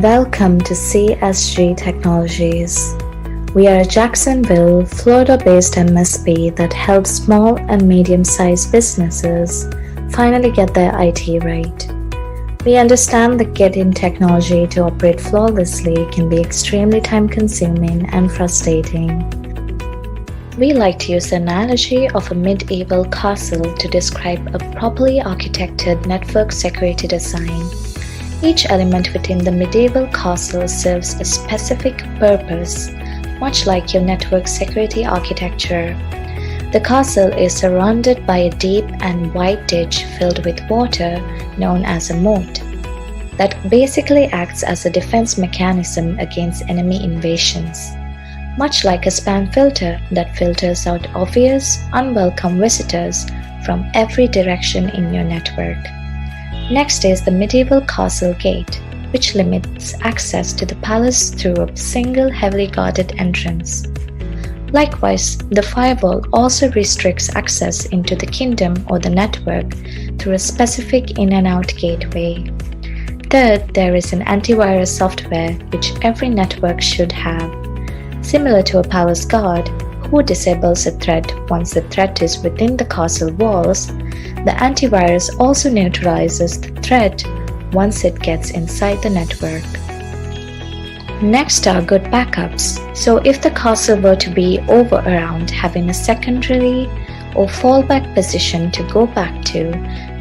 Welcome to CSG Technologies. We are a Jacksonville, Florida-based MSP that helps small and medium-sized businesses finally get their IT right. We understand that getting technology to operate flawlessly can be extremely time-consuming and frustrating. We like to use the analogy of a medieval castle to describe a properly architected network security design. Each element within the medieval castle serves a specific purpose, much like your network security architecture. The castle is surrounded by a deep and wide ditch filled with water known as a moat that basically acts as a defense mechanism against enemy invasions, much like a spam filter that filters out obvious, unwelcome visitors from every direction in your network. Next is the medieval castle gate, which limits access to the palace through a single heavily guarded entrance. Likewise, the firewall also restricts access into the kingdom or the network through a specific in and out gateway. Third, there is an antivirus software which every network should have. Similar to a palace guard who disables a threat once the threat is within the castle walls, the antivirus also neutralizes the threat once it gets inside the network. Next are good backups. So if the castle were to be over around, having a secondary or fallback position to go back to,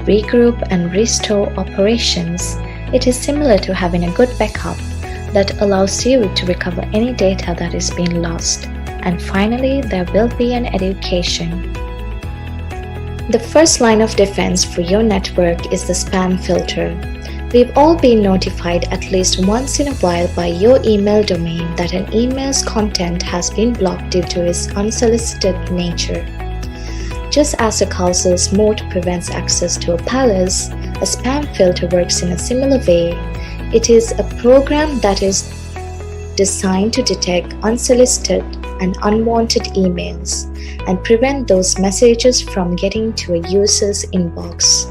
regroup and restore operations, it is similar to having a good backup that allows you to recover any data that is being lost. And finally, there will be an education. The first line of defense for your network is the spam filter. We've all been notified at least once in a while by your email domain that an email's content has been blocked due to its unsolicited nature. Just as a castle's moat prevents access to a palace, a spam filter works in a similar way. It is a program that is designed to detect unsolicited and unwanted emails and prevent those messages from getting to a user's inbox.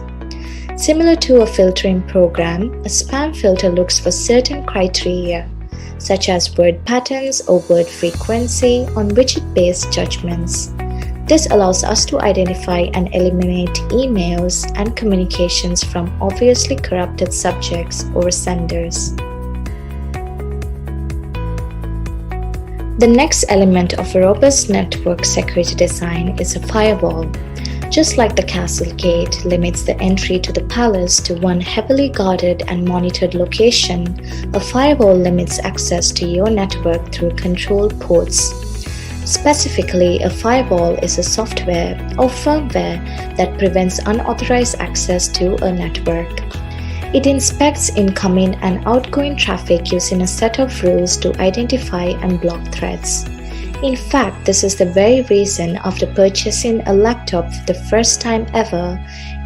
Similar to a filtering program, a spam filter looks for certain criteria, such as word patterns or word frequency, on which it bases judgments. This allows us to identify and eliminate emails and communications from obviously corrupted subjects or senders. The next element of a robust network security design is a firewall. Just like the castle gate limits the entry to the palace to one heavily guarded and monitored location, a firewall limits access to your network through control ports. Specifically, a firewall is a software or firmware that prevents unauthorized access to a network. It inspects incoming and outgoing traffic using a set of rules to identify and block threats. In fact, this is the very reason after purchasing a laptop for the first time ever,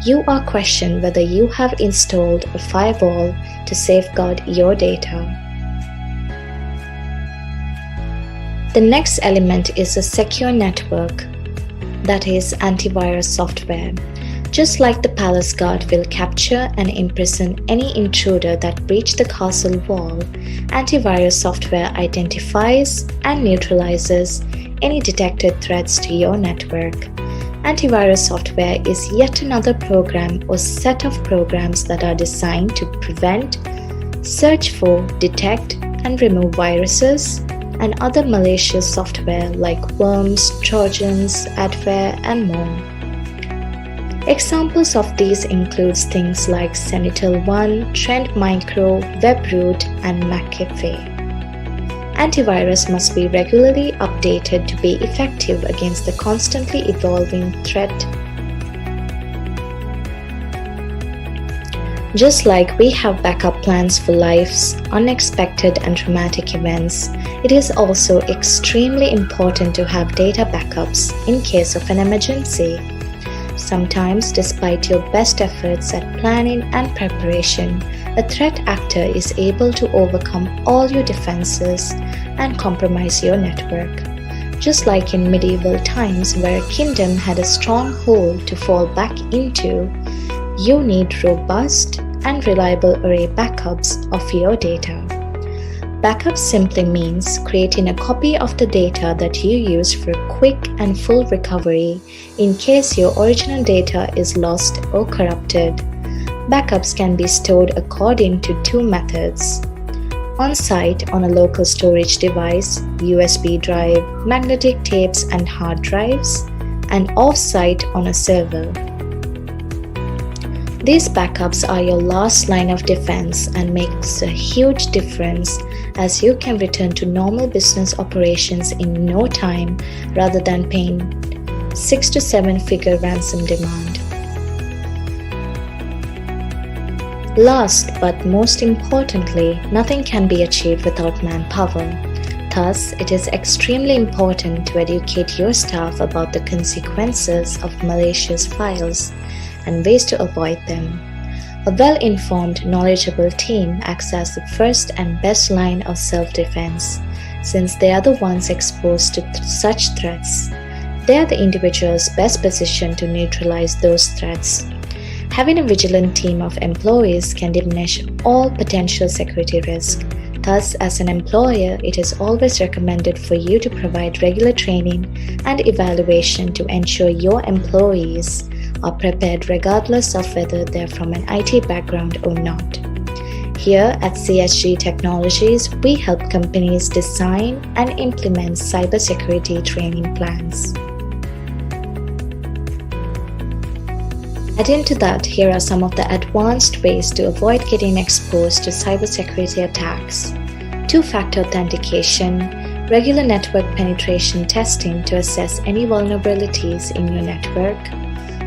you are questioned whether you have installed a firewall to safeguard your data. The next element is a secure network, that is antivirus software. Just like the palace guard will capture and imprison any intruder that breached the castle wall, antivirus software identifies and neutralizes any detected threats to your network. Antivirus software is yet another program or set of programs that are designed to prevent, search for, detect, and remove viruses and other malicious software like worms, trojans, adware, and more. Examples of these include things like Sentinel-1, Trend Micro, WebRoot, and McAfee. Antivirus must be regularly updated to be effective against the constantly evolving threat. Just like we have backup plans for life's unexpected and traumatic events, it is also extremely important to have data backups in case of an emergency. Sometimes, despite your best efforts at planning and preparation, a threat actor is able to overcome all your defenses and compromise your network. Just like in medieval times where a kingdom had a stronghold to fall back into, you need robust and reliable array backups of your data. Backup simply means creating a copy of the data that you use for quick and full recovery in case your original data is lost or corrupted. Backups can be stored according to two methods: on-site on a local storage device, USB drive, magnetic tapes and hard drives, and off-site on a server. These backups are your last line of defense and makes a huge difference as you can return to normal business operations in no time rather than paying 6 to 7 figure ransom demand. Last but most importantly, nothing can be achieved without manpower. Thus, it is extremely important to educate your staff about the consequences of malicious files and ways to avoid them. A well-informed, knowledgeable team acts as the first and best line of self-defense, since they are the ones exposed to such threats. They are the individuals best positioned to neutralize those threats. Having a vigilant team of employees can diminish all potential security risk. Thus, as an employer, it is always recommended for you to provide regular training and evaluation to ensure your employees are prepared regardless of whether they're from an IT background or not. Here at CSG Technologies, we help companies design and implement cybersecurity training plans. Adding to that, here are some of the advanced ways to avoid getting exposed to cybersecurity attacks: two-factor authentication, regular network penetration testing to assess any vulnerabilities in your network,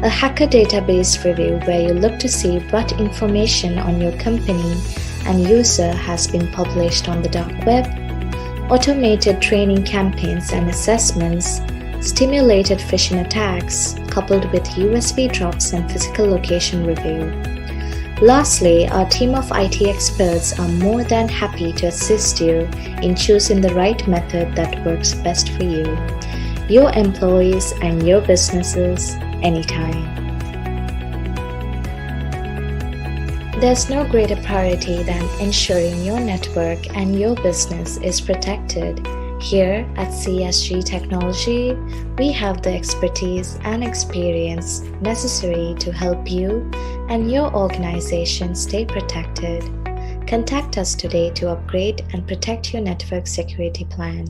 a hacker database review where you look to see what information on your company and user has been published on the dark web, automated training campaigns and assessments, stimulated phishing attacks, coupled with USB drops and physical location review. Lastly, our team of IT experts are more than happy to assist you in choosing the right method that works best for you, your employees, and your businesses anytime. There's no greater priority than ensuring your network and your business is protected. Here at CSG Technology, we have the expertise and experience necessary to help you and your organization stay protected. Contact us today to upgrade and protect your network security plan.